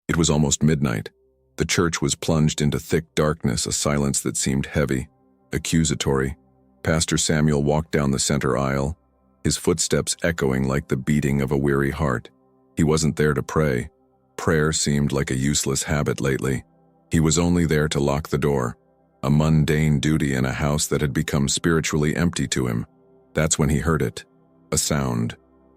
It was almost midnight. The church was plunged into thick darkness, a silence that seemed heavy, accusatory. Pastor Samuel walked down the center aisle, his footsteps echoing like the beating of a weary heart. He wasn't there to pray. Prayer seemed like a useless habit lately. He was only there to lock the door, a mundane duty in a house that had become spiritually empty to him. That's when he heard it. A sound.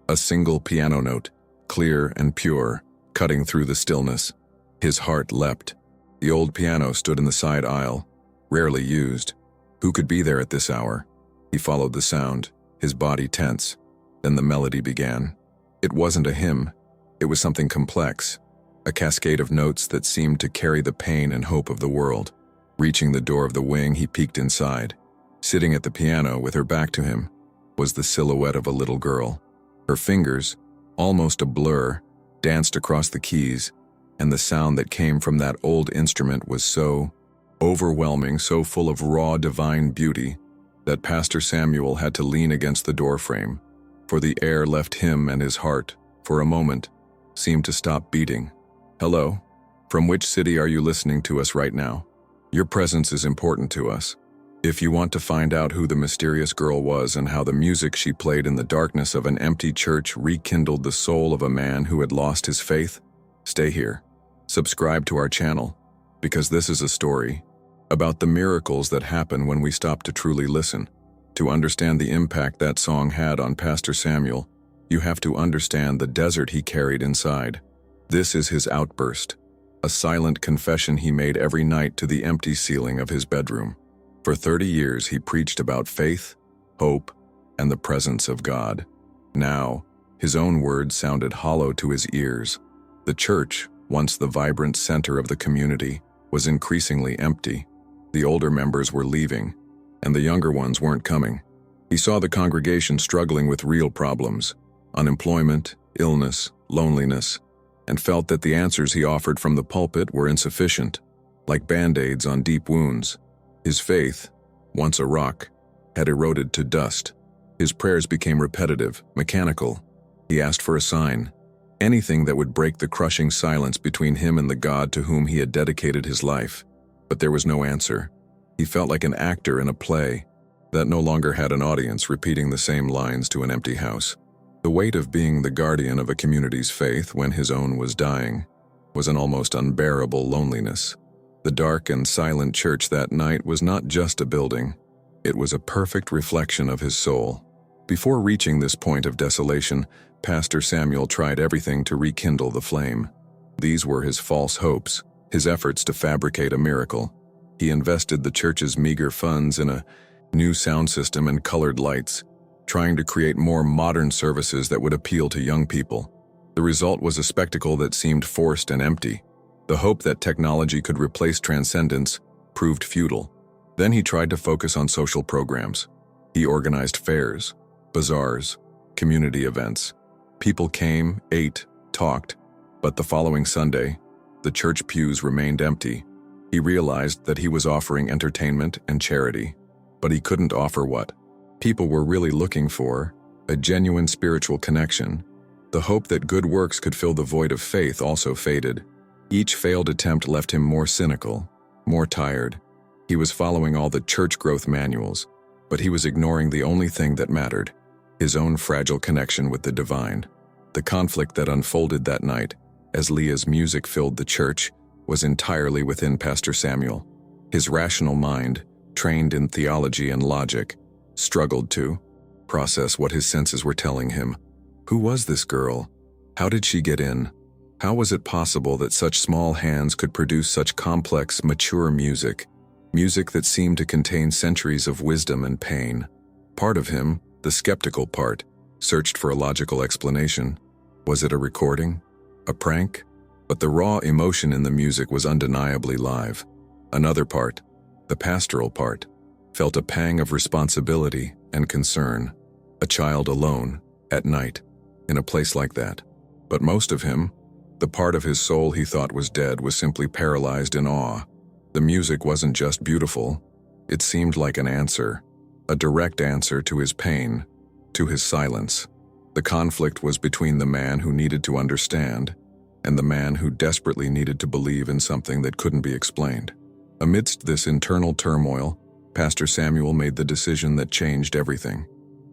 A single piano note, clear and pure, cutting through the stillness. His heart leapt. The old piano stood in the side aisle, rarely used. Who could be there at this hour? He followed the sound, his body tense. Then the melody began. It wasn't a hymn. It was something complex, a cascade of notes that seemed to carry the pain and hope of the world. Reaching the door of the wing, he peeked inside. Sitting at the piano with her back to him was the silhouette of a little girl. Her fingers, almost a blur, danced across the keys, and the sound that came from that old instrument was so overwhelming, so full of raw divine beauty, that Pastor Samuel had to lean against the doorframe, for the air left him, and his heart, for a moment, seemed to stop beating. Hello? From which city are you listening to us right now? Your presence is important to us. If you want to find out who the mysterious girl was and how the music she played in the darkness of an empty church rekindled the soul of a man who had lost his faith, stay here. Subscribe to our channel, because this is a story about the miracles that happen when we stop to truly listen. To understand the impact that song had on Pastor Samuel, you have to understand the desert he carried inside. This is his outburst, a silent confession he made every night to the empty ceiling of his bedroom. For 30 years he preached about faith, hope, and the presence of God. Now, his own words sounded hollow to his ears. The church, once the vibrant center of the community, was increasingly empty. The older members were leaving, and the younger ones weren't coming. He saw the congregation struggling with real problems, unemployment, illness, loneliness, and felt that the answers he offered from the pulpit were insufficient, like band-aids on deep wounds. His faith, once a rock, had eroded to dust. His prayers became repetitive, mechanical. He asked for a sign, anything that would break the crushing silence between him and the God to whom he had dedicated his life. But there was no answer. He felt like an actor in a play that no longer had an audience, repeating the same lines to an empty house. The weight of being the guardian of a community's faith when his own was dying was an almost unbearable loneliness. The dark and silent church that night was not just a building. It was a perfect reflection of his soul. Before reaching this point of desolation, Pastor Samuel tried everything to rekindle the flame. These were his false hopes, his efforts to fabricate a miracle. He invested the church's meager funds in a new sound system and colored lights, trying to create more modern services that would appeal to young people. The result was a spectacle that seemed forced and empty. The hope that technology could replace transcendence proved futile. Then he tried to focus on social programs. He organized fairs, bazaars, community events. People came, ate, talked, but the following Sunday, the church pews remained empty. He realized that he was offering entertainment and charity, but he couldn't offer what people were really looking for, a genuine spiritual connection. The hope that good works could fill the void of faith also faded. Each failed attempt left him more cynical, more tired. He was following all the church growth manuals, but he was ignoring the only thing that mattered, his own fragile connection with the divine. The conflict that unfolded that night, as Leah's music filled the church, was entirely within Pastor Samuel. His rational mind, trained in theology and logic, struggled to process what his senses were telling him. Who was this girl? How did she get in? How was it possible that such small hands could produce such complex, mature music? Music that seemed to contain centuries of wisdom and pain. Part of him, the skeptical part, searched for a logical explanation. Was it a recording? A prank? But the raw emotion in the music was undeniably live. Another part, the pastoral part, felt a pang of responsibility and concern. A child alone, at night, in a place like that. But most of him, the part of his soul he thought was dead, was simply paralyzed in awe. The music wasn't just beautiful. It seemed like an answer, a direct answer to his pain, to his silence. The conflict was between the man who needed to understand and the man who desperately needed to believe in something that couldn't be explained. Amidst this internal turmoil, Pastor Samuel made the decision that changed everything.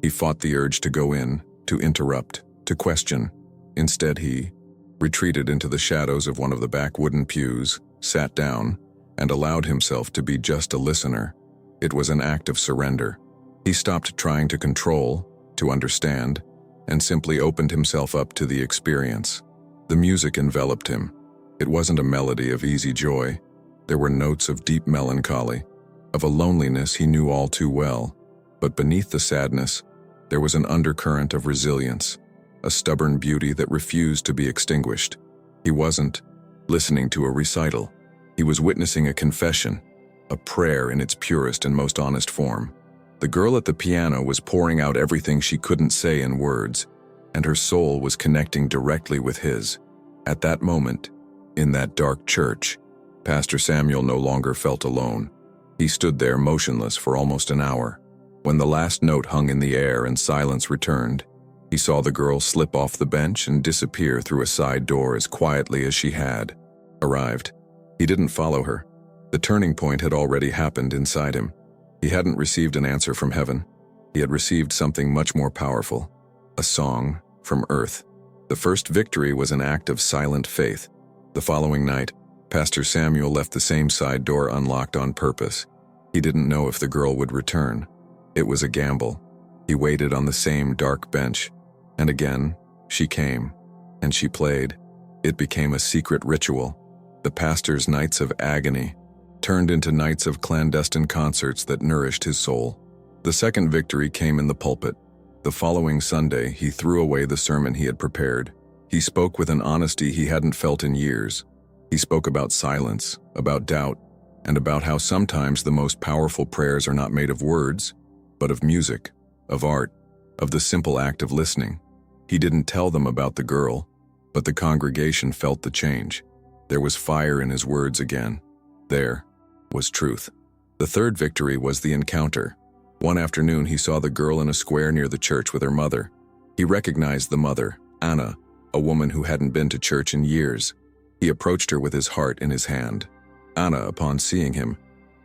He fought the urge to go in, to interrupt, to question. Instead, he retreated into the shadows of one of the back wooden pews, sat down, and allowed himself to be just a listener. It was an act of surrender. He stopped trying to control, to understand, and simply opened himself up to the experience. The music enveloped him. It wasn't a melody of easy joy. There were notes of deep melancholy, of a loneliness he knew all too well. But beneath the sadness, there was an undercurrent of resilience, a stubborn beauty that refused to be extinguished. He wasn't listening to a recital. He was witnessing a confession, a prayer in its purest and most honest form. The girl at the piano was pouring out everything she couldn't say in words, and her soul was connecting directly with his. At that moment, in that dark church, Pastor Samuel no longer felt alone. He stood there motionless for almost an hour. When the last note hung in the air and silence returned, he saw the girl slip off the bench and disappear through a side door as quietly as she had arrived. He didn't follow her. The turning point had already happened inside him. He hadn't received an answer from heaven. He had received something much more powerful, a song from earth. The first victory was an act of silent faith. The following night, Pastor Samuel left the same side door unlocked on purpose. He didn't know if the girl would return. It was a gamble. He waited on the same dark bench, and again, she came, and she played. It became a secret ritual. The pastor's nights of agony turned into nights of clandestine concerts that nourished his soul. The second victory came in the pulpit. The following Sunday, he threw away the sermon he had prepared. He spoke with an honesty he hadn't felt in years. He spoke about silence, about doubt, and about how sometimes the most powerful prayers are not made of words, but of music, of art, of the simple act of listening. He didn't tell them about the girl, but the congregation felt the change. There was fire in his words again. There was truth. The third victory was the encounter. One afternoon, he saw the girl in a square near the church with her mother. He recognized the mother, Anna, a woman who hadn't been to church in years. He approached her with his heart in his hand. Anna, upon seeing him,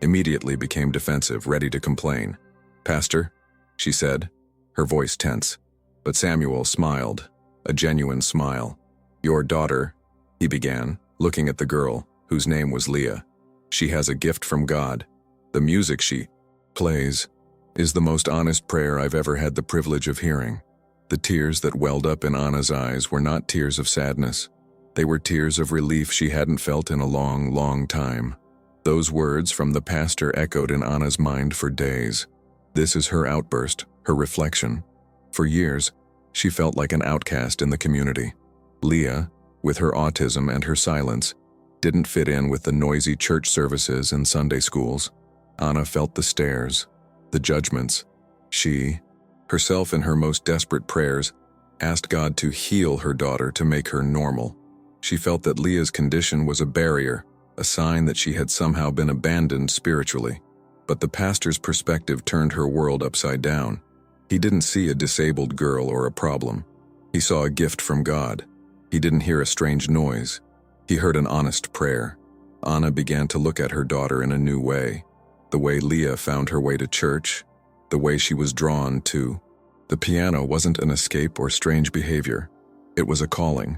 immediately became defensive, ready to complain. "Pastor," she said, her voice tense. But Samuel smiled, a genuine smile. "Your daughter," he began, looking at the girl, whose name was Leah. "She has a gift from God. The music she plays is the most honest prayer I've ever had the privilege of hearing." The tears that welled up in Anna's eyes were not tears of sadness. They were tears of relief she hadn't felt in a long, long time. Those words from the pastor echoed in Anna's mind for days. This is her outburst, her reflection. For years, she felt like an outcast in the community. Leah, with her autism and her silence, didn't fit in with the noisy church services and Sunday schools. Anna felt the stares, the judgments. She, herself in her most desperate prayers, asked God to heal her daughter to make her normal. She felt that Leah's condition was a barrier, a sign that she had somehow been abandoned spiritually. But the pastor's perspective turned her world upside down. He didn't see a disabled girl or a problem. He saw a gift from God. He didn't hear a strange noise. He heard an honest prayer. Anna began to look at her daughter in a new way. The way Leah found her way to church, the way she was drawn to. The piano wasn't an escape or strange behavior. It was a calling.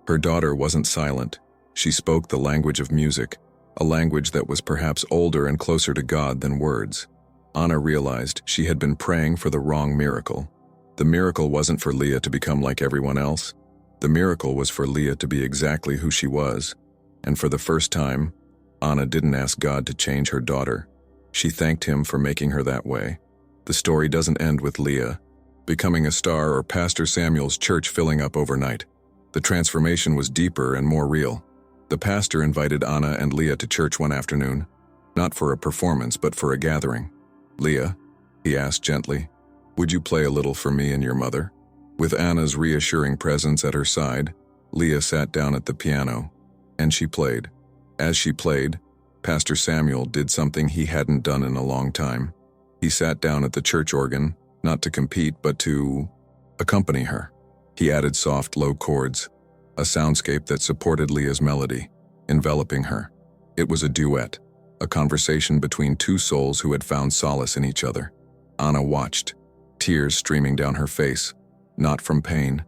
Her daughter wasn't silent. She spoke the language of music, a language that was perhaps older and closer to God than words. Anna realized she had been praying for the wrong miracle. The miracle wasn't for Leah to become like everyone else. The miracle was for Leah to be exactly who she was. And for the first time, Anna didn't ask God to change her daughter. She thanked him for making her that way. The story doesn't end with Leah becoming a star or Pastor Samuel's church filling up overnight. The transformation was deeper and more real. The pastor invited Anna and Leah to church one afternoon, not for a performance but for a gathering. "Leah," he asked gently, "would you play a little for me and your mother?" With Anna's reassuring presence at her side, Leah sat down at the piano, and she played. As she played, Pastor Samuel did something he hadn't done in a long time. He sat down at the church organ, not to compete but to accompany her. He added soft, low chords, a soundscape that supported Leah's melody, enveloping her. It was a duet, a conversation between two souls who had found solace in each other. Anna watched, tears streaming down her face, not from pain,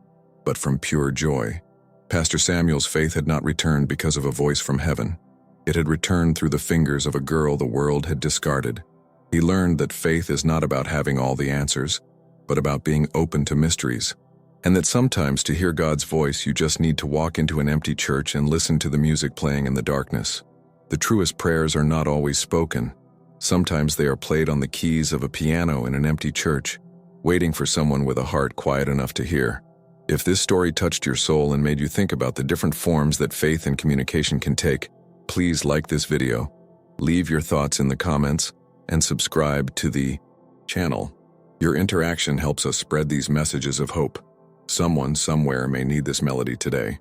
but from pure joy. Pastor Samuel's faith had not returned because of a voice from heaven. It had returned through the fingers of a girl the world had discarded. He learned that faith is not about having all the answers, but about being open to mysteries, and that sometimes to hear God's voice you just need to walk into an empty church and listen to the music playing in the darkness. The truest prayers are not always spoken. Sometimes they are played on the keys of a piano in an empty church, waiting for someone with a heart quiet enough to hear. If this story touched your soul and made you think about the different forms that faith and communication can take, please like this video, leave your thoughts in the comments, and subscribe to the channel. Your interaction helps us spread these messages of hope. Someone somewhere may need this melody today.